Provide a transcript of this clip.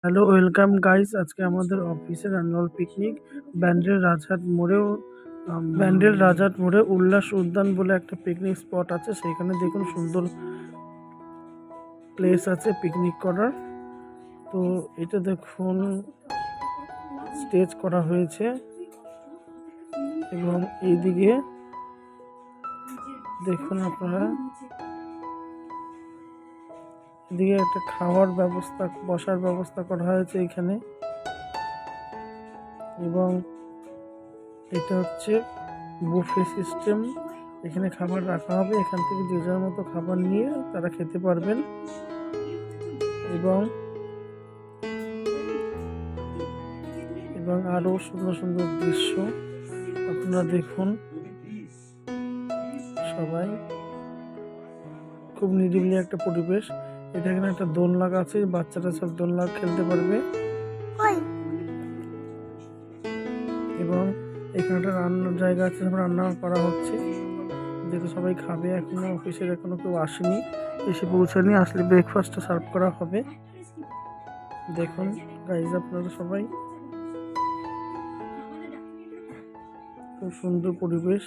Hello, welcome guys. আজকে আমাদের অফিসের অ্যানুয়াল পিকনিক ব্যান্ডেল রাজহাট মোড়ে উল্লাস উদ্যান বলে একটা পিকনিক স্পট আছে। সেখানে দেখুন সুন্দর প্লেস আছে পিকনিক করার। তো এটা দেখুন স্টেজ করা হয়েছে এবং এইদিকে দেখুন আপনারা এদিকে একটা খাওয়ার ব্যবস্থা, বসার ব্যবস্থা করা হয়েছে এখানে। এবং এটা হচ্ছে বুফে সিস্টেম, এখানে খাবার রাখা হবে, এখান থেকে যে যার মতো খাবার নিয়ে তারা খেতে পারবেন। এবং এবং আরো সুন্দর সুন্দর দৃশ্য আপনারা দেখুন। সবাই খুব নিরিবিলি একটা পরিবেশ। এটা এখানে একটা দোলনা আছে, বাচ্চারা সব দোলনা খেলতে পারবে। এবং এখানে একটা রান্নার জায়গা আছে, রান্না করা হচ্ছে, যেহেতু সবাই খাবে। এখনো অফিসের এখনো কেউ আসেনি, এসে পৌঁছায়নি, আসলে ব্রেকফাস্টটা সার্ভ করা হবে। দেখুন গাইজ, আপনারা সবাই, খুব সুন্দর পরিবেশ।